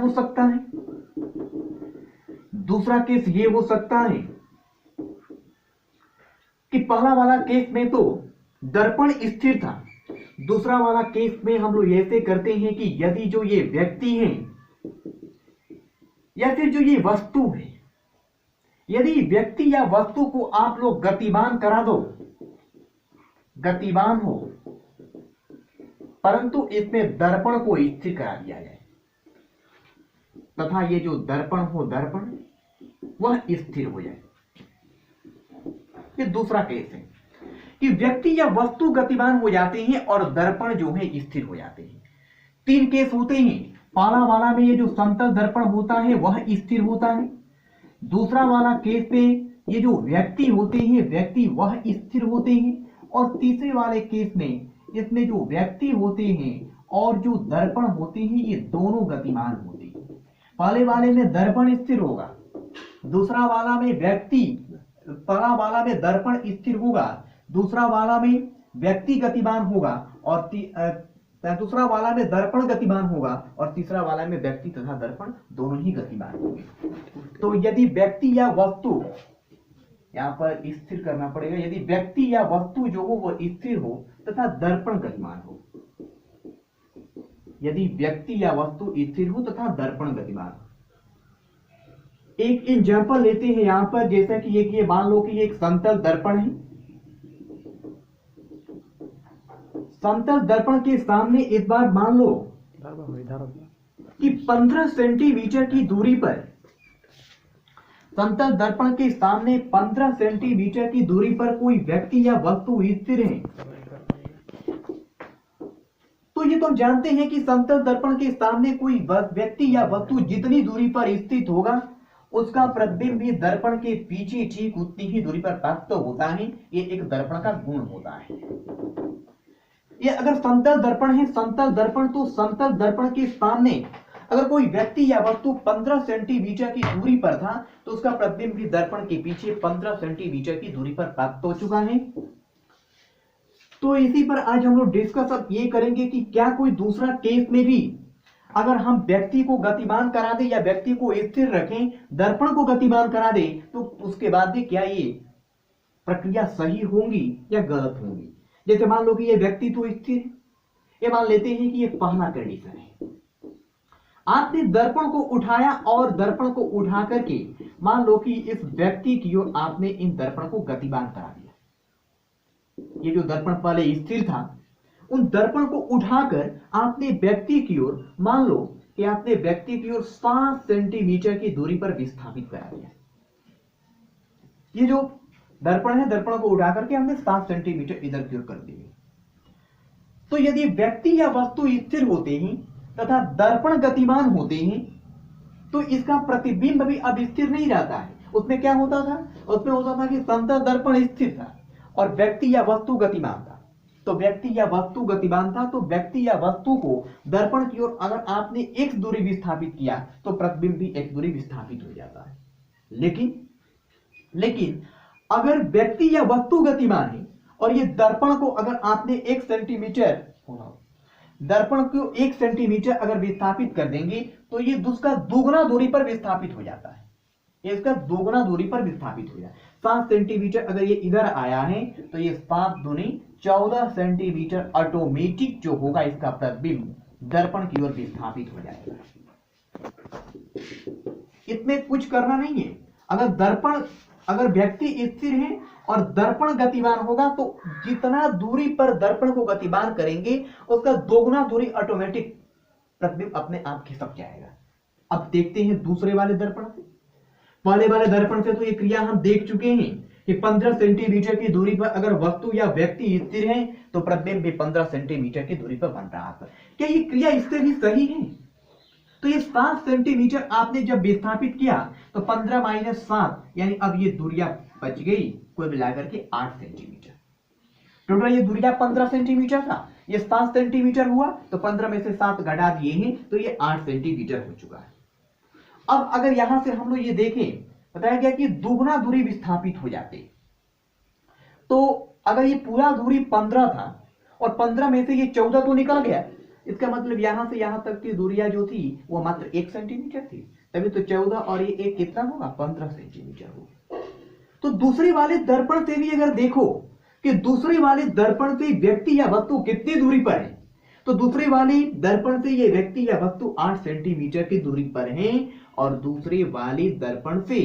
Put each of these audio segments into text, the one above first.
हो सकता है, दूसरा केस ये हो सकता है कि पहला वाला केस में तो दर्पण स्थिर था, दूसरा वाला केस में हम लोग ऐसे करते हैं कि यदि जो ये व्यक्ति है या फिर जो ये वस्तु है, यदि व्यक्ति या वस्तु को आप लोग गतिमान करा दो, गतिमान हो, परंतु इसमें दर्पण को स्थिर करा दिया जाए तथा ये जो दर्पण हो, दर्पण वह स्थिर हो जाए। ये दूसरा केस है कि व्यक्ति या वस्तु गतिमान हो जाते हैं और दर्पण जो है स्थिर हो जाते हैं। तीन केस होते हैं। पहला वाला में ये जो समतल दर्पण होता है वह स्थिर होता है, दूसरा वाला केस में ये जो व्यक्ति होते हैं, व्यक्ति वह स्थिर होते हैं, और तीसरे वाले केस में इसमें जो व्यक्ति होते हैं और जो दर्पण होते हैं ये दोनों गतिमान होते हैं। पहले वाले में दर्पण स्थिर होगा, दूसरा वाला में पहला वाला में दर्पण स्थिर होगा, दूसरा वाला में व्यक्ति गतिमान होगा, और दूसरा वाला में दर्पण गतिमान होगा, और तीसरा वाला में व्यक्ति तथा दर्पण दोनों ही गतिमान होंगे। तो यदि व्यक्ति या वस्तु, यहां पर स्थिर करना पड़ेगा, यदि व्यक्ति या वस्तु जो हो वह स्थिर हो तथा दर्पण गतिमान हो, यदि व्यक्ति या वस्तु स्थिर हो तथा दर्पण गतिमान हो। एक एग्जांपल लेते हैं यहां पर, जैसा कि ये मान लो कि एक समतल दर्पण है। समतल दर्पण के सामने इस बार मान लो कि 15 सेंटीमीटर की दूरी पर, समतल दर्पण के सामने 15 सेंटीमीटर की दूरी पर कोई व्यक्ति या वस्तु स्थिर है। तो ये तो हम जानते हैं कि समतल दर्पण के सामने कोई व्यक्ति या वस्तु जितनी दूरी पर स्थित होगा उसका प्रतिबिंब भी दर्पण के पीछे ठीक उतनी ही दूरी पर प्राप्त होता है। ये एक दर्पण का गुण होता है। ये अगर समतल दर्पण है, समतल दर्पण, तो समतल दर्पण के सामने अगर कोई व्यक्ति या वस्तु 15 सेंटीमीटर की दूरी पर था तो उसका प्रतिबिंब भी दर्पण के पीछे 15 सेंटीमीटर की दूरी पर प्राप्त हो चुका है। तो इसी पर आज हम लोग डिस्कस अब ये करेंगे कि क्या कोई दूसरा केस में भी अगर हम व्यक्ति को गतिमान करा दे या व्यक्ति को स्थिर रखें, दर्पण को गतिमान करा दे, तो उसके बाद भी क्या ये प्रक्रिया सही होंगी या गलत होंगी। जैसे मान लो कि ये व्यक्ति तो स्थिर है, ये मान लेते हैं कि ये पहला कंडीशन है। आपने दर्पण को उठाया और दर्पण को उठा करके मान लो कि इस व्यक्ति की ओर आपने इन दर्पण को गतिमान करा दिया। ये जो दर्पण पहले स्थिर था, उन दर्पण को उठाकर आपने व्यक्ति की ओर, मान लो कि आपने व्यक्ति की ओर 7 सेंटीमीटर की दूरी पर विस्थापित करा दिया। ये जो दर्पण है, दर्पण को उठा करके हमने 7 सेंटीमीटर इधर की ओर कर दिए। तो यदि व्यक्ति या वस्तु स्थिर होते हैं तथा दर्पण गतिमान होते हैं तो इसका प्रतिबिंब भी अब स्थिर नहीं रहता है। उसमें क्या होता था? उसमें होता था कि समतल दर्पण स्थिर था और व्यक्ति या वस्तु गतिमान था। तो व्यक्ति या वस्तु गतिमान था तो व्यक्ति या वस्तु को दर्पण की ओर अगर आपने x दूरी विस्थापित किया तो प्रतिबिंब भी x दूरी विस्थापित हो जाता है। लेकिन अगर व्यक्ति या वस्तु गतिमान है और ये दर्पण को अगर आपने 1 सेंटीमीटर, दर्पण को 1 सेंटीमीटर अगर विस्थापित कर देंगे तो ये उसका दोगुना दूरी पर विस्थापित हो जाता है। ये इसका दोगुना दूरी पर विस्थापित हो जाए। 7 सेंटीमीटर अगर ये इधर आया है तो ये 7 दूनी 14 सेंटीमीटर ऑटोमेटिक जो होगा इसका प्रतिबिंब दर्पण की ओर विस्थापित हो जाएगा। इसमें कुछ करना नहीं है। अगर व्यक्ति स्थिर है और दर्पण गतिमान होगा तो जितना दूरी पर दर्पण को गतिमान करेंगे उसका दोगुना दूरी ऑटोमेटिक प्रतिबिंब अपने आप खिसक जाएगा। अब देखते हैं दूसरे वाले दर्पण से। पहले वाले दर्पण से तो ये क्रिया हम देख चुके हैं कि 15 सेंटीमीटर की दूरी पर अगर वस्तु या व्यक्ति स्थिर है तो प्रतिबिंब भी 15 सेंटीमीटर की दूरी पर बन रहा है। क्या ये क्रिया इससे भी सही है? तो ये 7 सेंटीमीटर आपने जब विस्थापित किया तो 15 माइनस 7 यानी अब ये दूरियां बच गई, कुल मिलाकर के 8 सेंटीमीटर। टोटल ये दूरियां 15 सेंटीमीटर था, ये 7 सेंटीमीटर हुआ तो 15 में से 7 घटा दिए हैं तो ये 8 सेंटीमीटर हो चुका है। अब अगर यहां से हम लोग ये देखें, बताया गया कि दुगुना दूरी विस्थापित हो जाते, तो अगर ये पूरा दूरी 15 था और 15 में से ये 14 तो निकल गया, इसका मतलब यहां से यहां तक की दूरियां जो थी वो मात्र 1 सेंटीमीटर थी, तभी तो 14 और ये एक कितना होगा, 15 सेंटीमीटर होगा। तो दूसरे वाले दर्पण से भी अगर देखो कि दूसरे वाले दर्पण से व्यक्ति या वस्तु कितनी दूरी पर है, तो दूसरे वाले दर्पण से ये व्यक्ति या वस्तु 8 सेंटीमीटर की दूरी पर है, और दूसरे वाले दर्पण से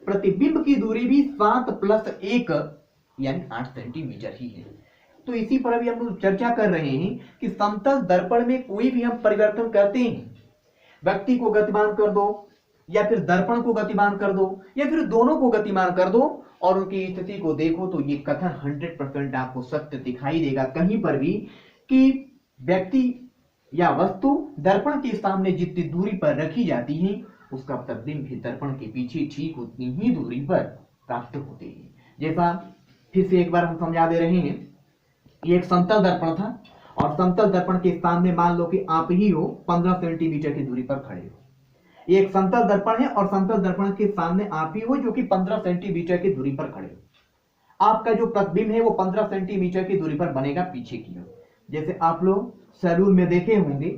प्रतिबिंब की दूरी भी 7 + 1 यानी 8 सेंटीमीटर ही है। तो इसी पर अभी हम लोग चर्चा कर रहे हैं कि समतल दर्पण में कोई भी हम परिवर्तन करते हैं, व्यक्ति को गतिमान कर दो या फिर दर्पण को गतिमान कर दो या फिर दोनों को गतिमान कर दो और उनकी स्थिति को देखो, तो ये कथन 100% आपको सत्य दिखाई देगा कहीं पर भी कि व्यक्ति या वस्तु दर्पण के सामने जितनी दूरी पर रखी जाती है उसका प्रतिबिंब भी दर्पण के पीछे ठीक उतनी ही दूरी पर प्राप्त होते हैं। जैसा फिर से एक बार हम समझा दे रहे हैं, ये एक समतल दर्पण था और समतल दर्पण के सामने मान लो कि आप ही हो 15 सेंटीमीटर की दूरी पर खड़े हो। ये एक समतल दर्पण है और समतल दर्पण के सामने आप ही हो जो कि 15 सेंटीमीटर की दूरी पर खड़े हो। आपका जो प्रतिबिंब है वो 15 सेंटीमीटर की दूरी पर बनेगा पीछे की ओर। जैसे आप लोग सैलून में देखे होंगे,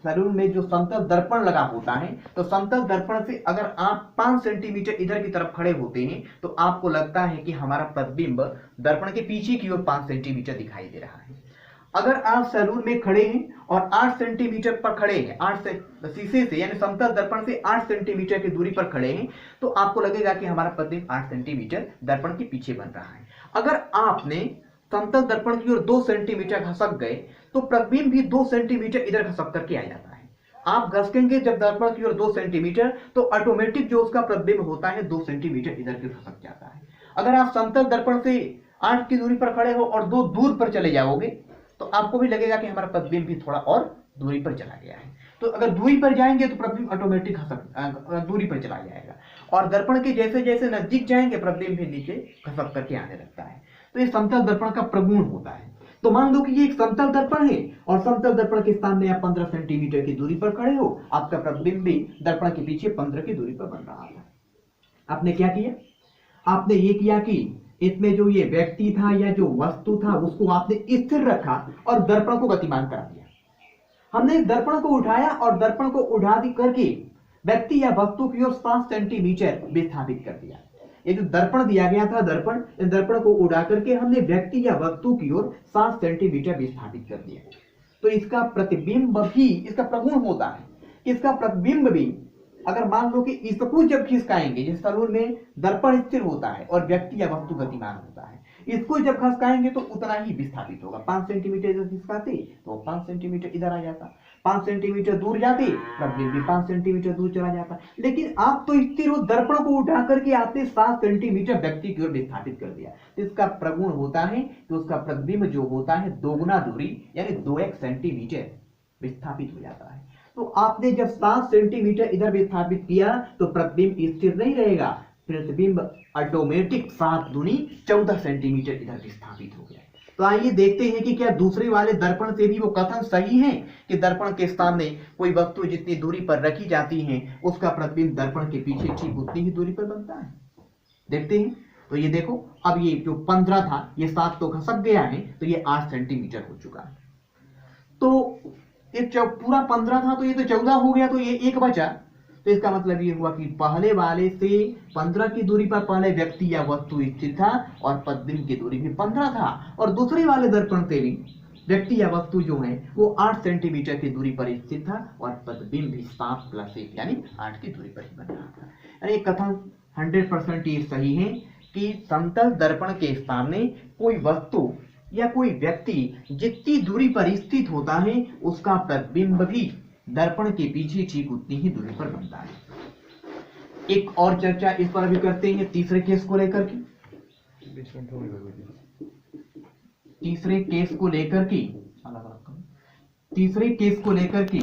सैलून में जो समतल दर्पण लगा होता है, तो समतल दर्पण से अगर आप 5 सेंटीमीटर इधर की तरफ खड़े होते हैं तो आपको लगता है कि हमारा प्रतिबिंब दर्पण के पीछे की ओर 5 सेंटीमीटर दिखाई दे रहा है। अगर आप सैलून में खड़े हैं और 8 सेंटीमीटर पर खड़े हैं, 8 से शीशे से यानी समतल दर्पण से 8 सेंटीमीटर की दूरी पर खड़े हैं, तो आपको लगेगा कि हमारा प्रतिबिंब 8 सेंटीमीटर दर्पण के पीछे बन रहा है। अगर आपने समतल दर्पण की ओर 2 सेंटीमीटर खसक गए तो प्रतिबिंब भी 2 सेंटीमीटर इधर खसक करके आ जाता है। आप घसकेंगे जब दर्पण की ओर 2 सेंटीमीटर तो ऑटोमेटिक जो उसका प्रतिबिंब होता है 2 सेंटीमीटर इधर की खसक जाता है। अगर आप समतल दर्पण से 8 की दूरी पर खड़े हो और 2 दूर पर चले जाओगे तो आपको भी लगेगा कि हमारा प्रतिबिंब भी थोड़ा और दूरी पर चला गया है। तो अगर दूरी पर जाएंगे तो प्रतिबिंब ऑटोमेटिक दूरी पर चला जाएगा और दर्पण के जैसे जैसे नजदीक जाएंगे प्रतिबिंब भी नीचे खसक करके आने लगता है। तो ये समतल दर्पण का प्रगुण होता है। तो मान लो कि ये एक समतल दर्पण है और समतल दर्पण के सामने आप 15 सेंटीमीटर की दूरी पर खड़े हो, आपका प्रतिबिंब भी दर्पण के पीछे 15 की दूरी पर बन रहा था। आपने क्या किया, आपने ये किया कि इसमें जो ये व्यक्ति था या जो वस्तु था उसको आपने स्थिर रखा और दर्पण को गतिमान करा दिया। हमने दर्पण को उठाया और दर्पण को उठा दी करके व्यक्ति या वस्तु की ओर 7 सेंटीमीटर विस्थापित कर दिया। ये जो दर्पण दिया गया था, इस दर्पण को उड़ा करके हमने व्यक्ति या वस्तु की ओर 7 सेंटीमीटर विस्थापित कर दिया। तो इसका प्रतिबिंब भी, इसका प्रगुण होता है, इसका प्रतिबिंब भी अगर मान लो कि इसको जब खिसकाएंगे, जिस सैलून में दर्पण स्थिर होता है और व्यक्ति या वस्तु गतिमान होता है, इसको जब खिसकाएंगे तो उतना ही विस्थापित होगा। 5 सेंटीमीटर इधर खिसकाते तो 5 सेंटीमीटर इधर आ जाता, 5 सेंटीमीटर दूर जाते प्रतिबिंब भी 5 सेंटीमीटर दूर चला जाता। लेकिन आप तो स्थिर हो, दर्पण को उठा करके आपने 7 सेंटीमीटर व्यक्ति की ओर विस्थापित कर दिया। इसका प्रगुण होता है कि उसका प्रतिबिंब जो होता है दोगुना दूरी यानी 2x सेंटीमीटर विस्थापित हो जाता है। तो आपने जब 7 सेंटीमीटर इधर विस्थापित किया तो प्रतिबिंब स्थिर नहीं रहेगा, प्रतिबिंब ऑटोमेटिक 7 दूनी 14 सेंटीमीटर इधर विस्थापित हो गया। तो आइए देखते हैं कि क्या दूसरे वाले दर्पण से भी वो कथन सही है कि दर्पण के सामने कोई वस्तु जितनी दूरी पर रखी जाती है उसका प्रतिबिंब दर्पण के पीछे ठीक उतनी ही दूरी पर बनता है। देखते हैं। तो ये देखो, अब ये जो 15 था ये 7 तो खसक गया है तो ये 8 सेंटीमीटर हो चुका है। तो ये पूरा 15 था तो ये तो 14 हो गया, तो ये 1 बचा। तो इसका मतलब ये हुआ कि पहले वाले से 15 की दूरी पर पहले व्यक्ति या वस्तु स्थिर था और प्रतिबिंब की दूरी भी 15 था, और दूसरे वाले दर्पण से भी व्यक्ति या वस्तु जो है वो 8 सेंटीमीटर की दूरी पर स्थिर था और प्रतिबिंब भी 7 + 1 यानी 8 की दूरी पर ही बन रहा था। यानी कथन 100% ये सही है कि समतल दर्पण के सामने कोई वस्तु या कोई व्यक्ति जितनी दूरी पर स्थित होता है उसका प्रतिबिंब भी दर्पण के पीछे ठीक उतनी ही दूरी पर बनता है। एक और चर्चा इस पर भी करते हैं तीसरे केस को लेकर की। तीसरे केस को लेकर की